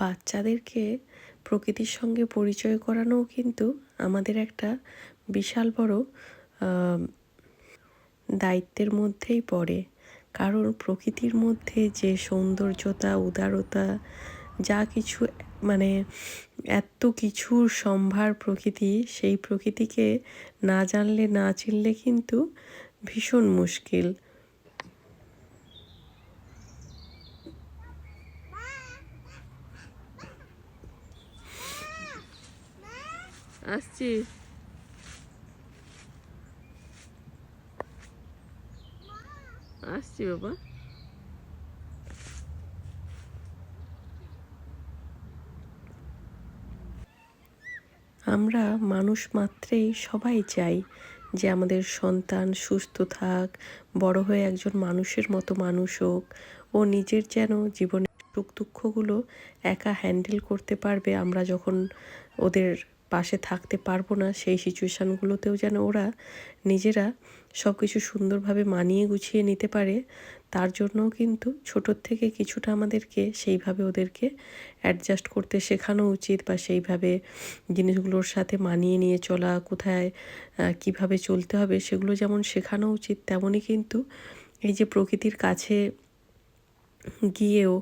বাচ্চাদেরকে প্রকৃতির সঙ্গে পরিচয় করানোও কিন্তু আমাদের একটা বিশাল বড় দায়িত্বের মধ্যেই পড়ে। কারণ প্রকৃতির মধ্যে যে সৌন্দর্যতা, উদারতা, যা কিছু মানে এত কিছুর সম্ভার প্রকৃতি, সেই প্রকৃতিকে না জানলে না চিনলে কিন্তু ভীষণ মুশকিল। আসছি। আসছি বাবা। আমরা মানুষ মাত্রেই সবাই চাই যে আমাদের সন্তান সুস্থ থাক, বড় হয়ে একজন মানুষের মতো মানুষ হোক, ও নিজের যেন জীবনের সুখ দুঃখগুলো একা হ্যান্ডেল করতে পারবে। আমরা যখন ওদের পাশে থাকতে পারবো না, সেই সিচুয়েশানগুলোতেও যেন ওরা নিজেরা সব কিছু সুন্দরভাবে মানিয়ে গুছিয়ে নিতে পারে। তার জন্যও কিন্তু ছোটোর থেকে কিছুটা আমাদেরকে সেইভাবে ওদেরকে অ্যাডজাস্ট করতে শেখানো উচিত, বা সেইভাবে জিনিসগুলোর সাথে মানিয়ে নিয়ে চলা, কোথায় কিভাবে চলতে হবে সেগুলো যেমন শেখানো উচিত, তেমনই কিন্তু এই যে প্রকৃতির কাছে গিয়েও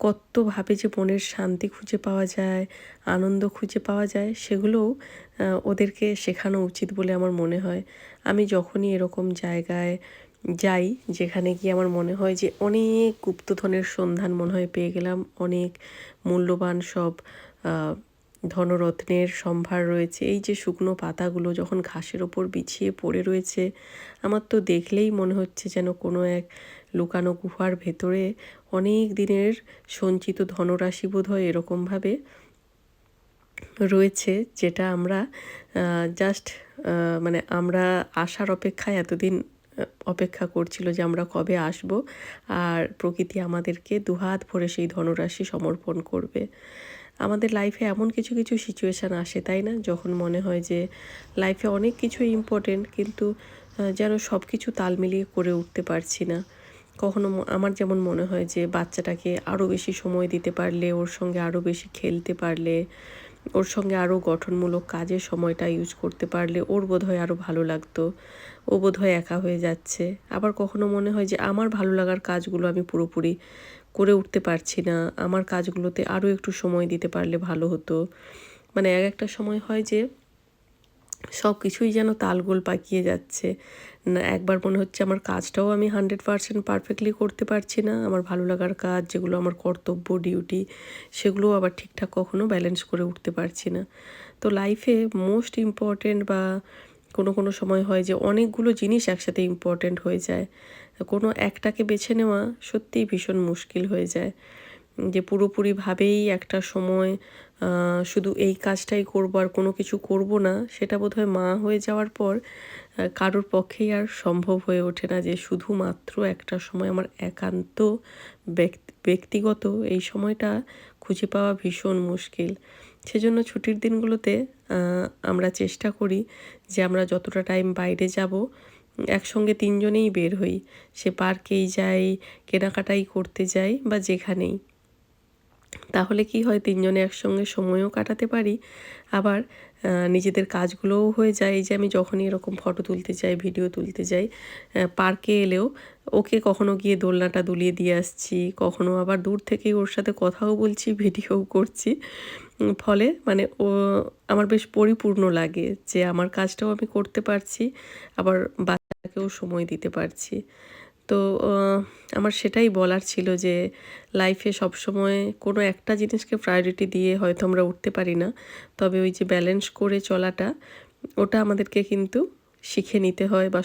কতভাবে যে মনের শান্তি খুঁজে পাওয়া যায়, আনন্দ খুঁজে পাওয়া যায়, সেগুলোও ওদেরকে শেখানো উচিত বলে আমার মনে হয়। আমি যখনই এরকম জায়গায় যাই যেখানে গিয়ে আমার মনে হয় যে অনেক গুপ্তধনের সন্ধান মনে হয় পেয়ে গেলাম, অনেক মূল্যবান সব ধনরত্নের সম্ভার রয়েছে, এই যে শুকনো পাতাগুলো যখন ঘাসের ওপর বিছিয়ে পড়ে রয়েছে, আমার তো দেখলেই মনে হচ্ছে যেন কোনো এক লুকানো গুহার ভেতরে অনেক দিনের সঞ্চিত ধনরাশি বোধহয় এরকমভাবে রয়েছে, যেটা আমরা জাস্ট মানে আমরা আসার অপেক্ষায় এতদিন অপেক্ষা করছিল যে আমরা কবে আসব, আর প্রকৃতি আমাদেরকে দুহাত ভরে সেই ধনরাশি সমর্পণ করবে। আমাদের লাইফে এমন কিছু কিছু সিচুয়েশান আসে, তাই না, যখন মনে হয় যে লাইফে অনেক কিছু ইম্পর্টেন্ট, কিন্তু যেন সব কিছু তাল মিলিয়ে করে উঠতে পারছি না। কখনো আমার যেমন মনে হয় যে বাচ্চাটাকে আরও বেশি সময় দিতে পারলে, ওর সঙ্গে আরও বেশি খেলতে পারলে, ওর সঙ্গে আরও গঠনমূলক কাজে সময়টা ইউজ করতে পারলে ওর বোধহয় আরও ভালো লাগতো। ও বোধহয় একা হয়ে যাচ্ছে। আবার কখনো মনে হয় যে আমার ভালো লাগার কাজগুলো আমি পুরোপুরি করে উঠতে পারছি না, আমার কাজগুলোতে আরও একটু সময় দিতে পারলে ভালো হতো। মানে এক একটা সময় হয় যে সব কিছুই যেন তালগোল পাকিয়ে যাচ্ছে না। একবার মনে হচ্ছে আমার কাজটাও আমি 100% পারফেক্টলি করতে পারছি না, আমার ভালো লাগার কাজ যেগুলো আমার কর্তব্য, ডিউটি, সেগুলোও আবার ঠিকঠাক কখনো ব্যালেন্স করে উঠতে পারছি না। তো লাইফে মোস্ট ইম্পর্টেন্ট, বা কোনো কোনো সময় হয় যে অনেকগুলো জিনিস একসাথে ইম্পর্টেন্ট হয়ে যায়, কোনো একটাকে বেছে নেওয়া সত্যিই ভীষণ মুশকিল হয়ে যায়। যে পুরোপুরিভাবেই একটা সময় শুধু এই কাজটাই করবো আর কোনো কিছু করব না, সেটা বোধহয় মা হয়ে যাওয়ার পর কারোর পক্ষেই আর সম্ভব হয়ে ওঠে না। যে শুধুমাত্র একটা সময় আমার একান্ত ব্যক্তিগত এই সময়টা খুঁজে পাওয়া ভীষণ মুশকিল। সেজন্য ছুটির দিনগুলোতে আমরা চেষ্টা করি যে আমরা যতটা টাইম বাইরে যাব একসঙ্গে 3 জনেই বের হই। সে পার্কেই যাই, কেনাকাটাই করতে যাই, বা যেখানেই। তাহলে কি হয়, 3 জনে একসঙ্গে সময়ও কাটাতে পারি, আবার নিজেদের কাজগুলোও হয়ে যায়। এই যে আমি যখনই এরকম ফটো তুলতে যাই, ভিডিও তুলতে যাই, পার্কে এলেও ওকে কখনো গিয়ে দোলনাটা দুলিয়ে দিয়ে আসছি, কখনো আবার দূর থেকেই ওর সাথে কথাও বলছি, ভিডিওও করছি। ফলে মানে ও আমার বেশ পরিপূর্ণ লাগে যে আমার কাজটাও আমি করতে পারছি, আবার বাচ্চাকেও সময় দিতে পারছি। তো আমার সেটাই বলার ছিল যে লাইফে সবসময় কোনো একটা জিনিসকে প্রায়োরিটি দিয়ে হয়তো আমরা উঠতে পারি না, তবে ওই যে ব্যালেন্স করে চলাটা, ওটা আমাদেরকে কিন্তু শিখে নিতে হয়, বা